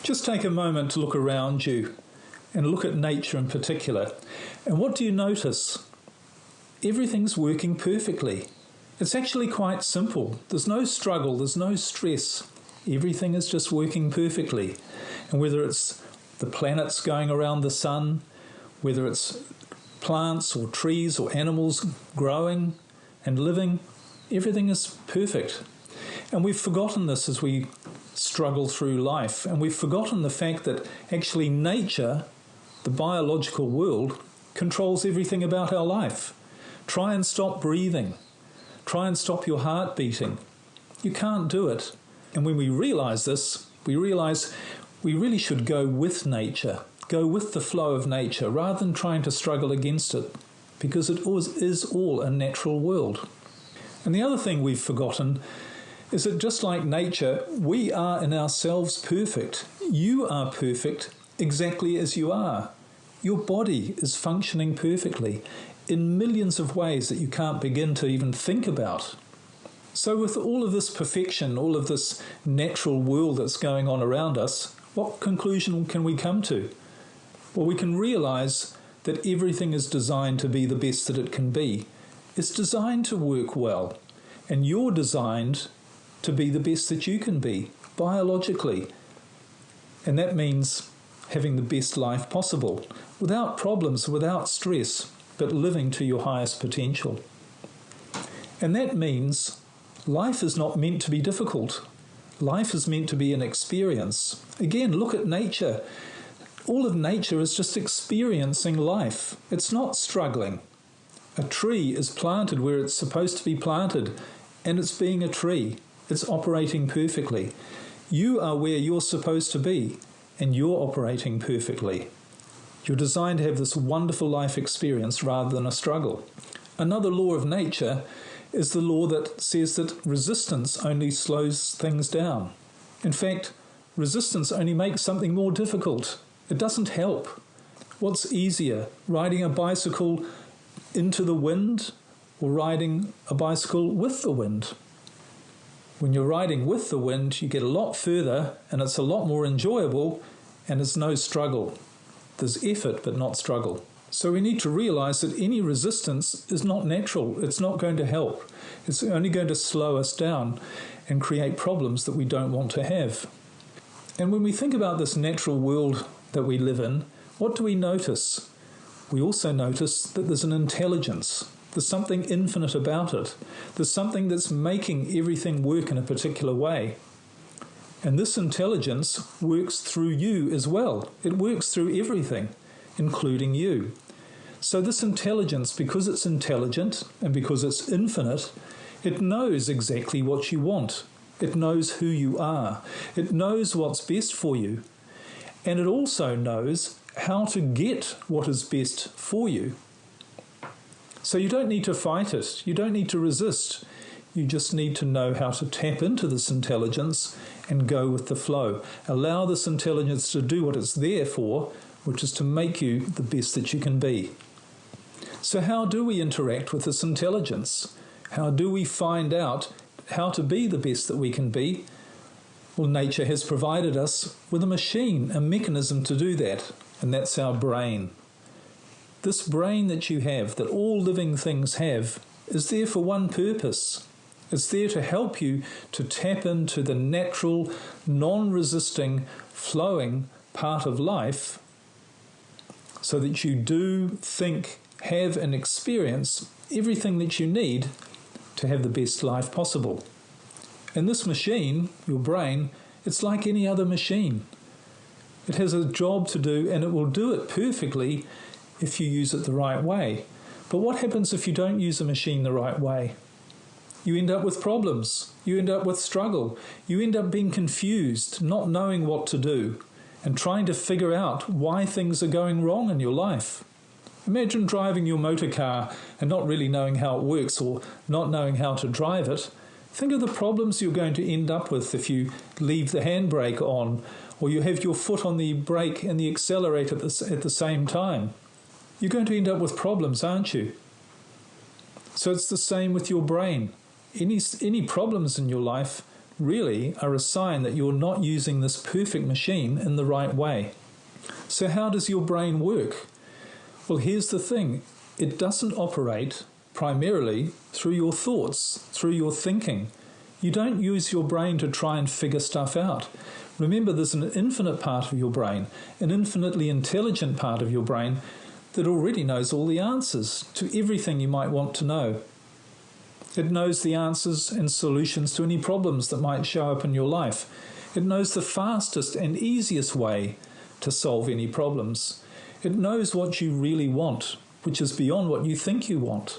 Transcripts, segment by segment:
Just take a moment to look around you and look at nature in particular. And what do you notice? Everything's working perfectly. It's actually quite simple. There's no struggle, there's no stress. Everything is just working perfectly. And whether it's the planets going around the sun, whether it's plants or trees or animals growing and living, everything is perfect. And we've forgotten this as we struggle through life, and we've forgotten the fact that actually nature, the biological world, controls everything about our life. Try and stop breathing. Try and stop your heart beating. You can't do it. And when we realise this, we realise we really should go with nature, go with the flow of nature, rather than trying to struggle against it, because it is all a natural world. And the other thing we've forgotten is that just like nature, we are in ourselves perfect. You are perfect exactly as you are. Your body is functioning perfectly in millions of ways that you can't begin to even think about. So with all of this perfection, all of this natural world that's going on around us, what conclusion can we come to? Well, we can realise that everything is designed to be the best that it can be. It's designed to work well, and you're designed to be the best that you can be, biologically. And that means having the best life possible, without problems, without stress, but living to your highest potential. And that means life is not meant to be difficult. Life is meant to be an experience. Again, look at nature. All of nature is just experiencing life. It's not struggling. A tree is planted where it's supposed to be planted, and it's being a tree. It's operating perfectly. You are where you're supposed to be, and you're operating perfectly. You're designed to have this wonderful life experience rather than a struggle. Another law of nature is the law that says that resistance only slows things down. In fact, resistance only makes something more difficult. It doesn't help. What's easier, riding a bicycle into the wind or riding a bicycle with the wind? When you're riding with the wind, you get a lot further, and it's a lot more enjoyable, and there's no struggle. There's effort, but not struggle. So we need to realise that any resistance is not natural. It's not going to help. It's only going to slow us down and create problems that we don't want to have. And when we think about this natural world that we live in, what do we notice? We also notice that there's an intelligence. There's something infinite about it. There's something that's making everything work in a particular way. And this intelligence works through you as well. It works through everything, including you. So this intelligence, because it's intelligent and because it's infinite, it knows exactly what you want. It knows who you are. It knows what's best for you. And it also knows how to get what is best for you. So you don't need to fight it. You don't need to resist. You just need to know how to tap into this intelligence and go with the flow. Allow this intelligence to do what it's there for, which is to make you the best that you can be. So how do we interact with this intelligence? How do we find out how to be the best that we can be? Well, nature has provided us with a machine, a mechanism to do that, and that's our brain. This brain that you have, that all living things have, is there for one purpose. It's there to help you to tap into the natural, non-resisting, flowing part of life so that you do, think, have and experience everything that you need to have the best life possible. And this machine, your brain, it's like any other machine. It has a job to do, and it will do it perfectly if you use it the right way. But what happens if you don't use a machine the right way? You end up with problems. You end up with struggle. You end up being confused, not knowing what to do, and trying to figure out why things are going wrong in your life. Imagine driving your motor car and not really knowing how it works or not knowing how to drive it. Think of the problems you're going to end up with if you leave the handbrake on, or you have your foot on the brake and the accelerator at the same time. You're going to end up with problems, aren't you? So it's the same with your brain. Any problems in your life really are a sign that you're not using this perfect machine in the right way. So how does your brain work? Well, here's the thing. It doesn't operate primarily through your thoughts, through your thinking. You don't use your brain to try and figure stuff out. Remember, there's an infinite part of your brain, an infinitely intelligent part of your brain that already knows all the answers to everything you might want to know. It knows the answers and solutions to any problems that might show up in your life. It knows the fastest and easiest way to solve any problems. It knows what you really want, which is beyond what you think you want.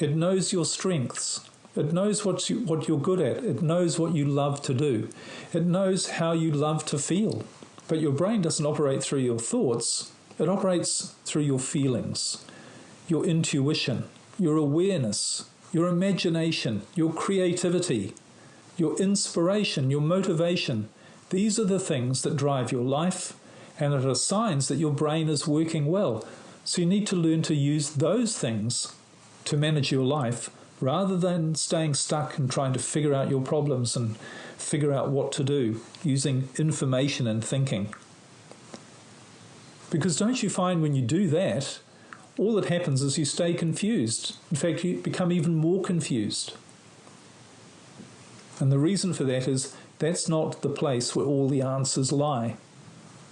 It knows your strengths. It knows what you're good at. It knows what you love to do. It knows how you love to feel. But your brain doesn't operate through your thoughts. It operates through your feelings, your intuition, your awareness, your imagination, your creativity, your inspiration, your motivation. These are the things that drive your life, and it are signs that your brain is working well. So you need to learn to use those things to manage your life rather than staying stuck and trying to figure out your problems and figure out what to do using information and thinking. Because don't you find when you do that, all that happens is you stay confused. In fact, you become even more confused. And the reason for that is that's not the place where all the answers lie.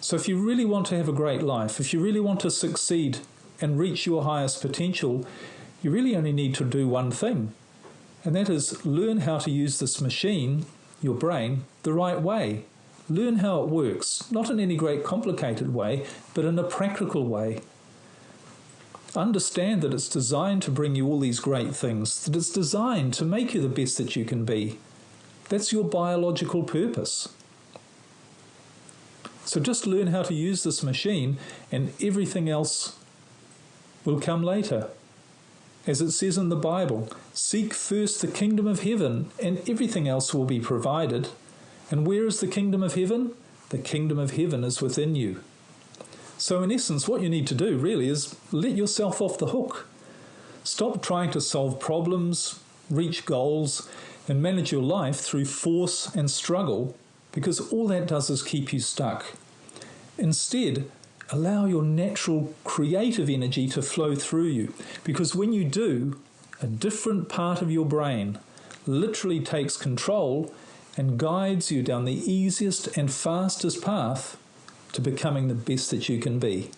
So if you really want to have a great life, if you really want to succeed and reach your highest potential, you really only need to do one thing, and that is learn how to use this machine, your brain, the right way. Learn how it works, not in any great complicated way, but in a practical way. Understand that it's designed to bring you all these great things, that it's designed to make you the best that you can be. That's your biological purpose. So just learn how to use this machine, and everything else will come later. As it says in the Bible, seek first the kingdom of heaven, and everything else will be provided. And where is the kingdom of heaven? The kingdom of heaven is within you. So in essence, what you need to do really is let yourself off the hook. Stop trying to solve problems, reach goals, and manage your life through force and struggle, because all that does is keep you stuck. Instead, allow your natural creative energy to flow through you, because when you do, a different part of your brain literally takes control and guides you down the easiest and fastest path to becoming the best that you can be.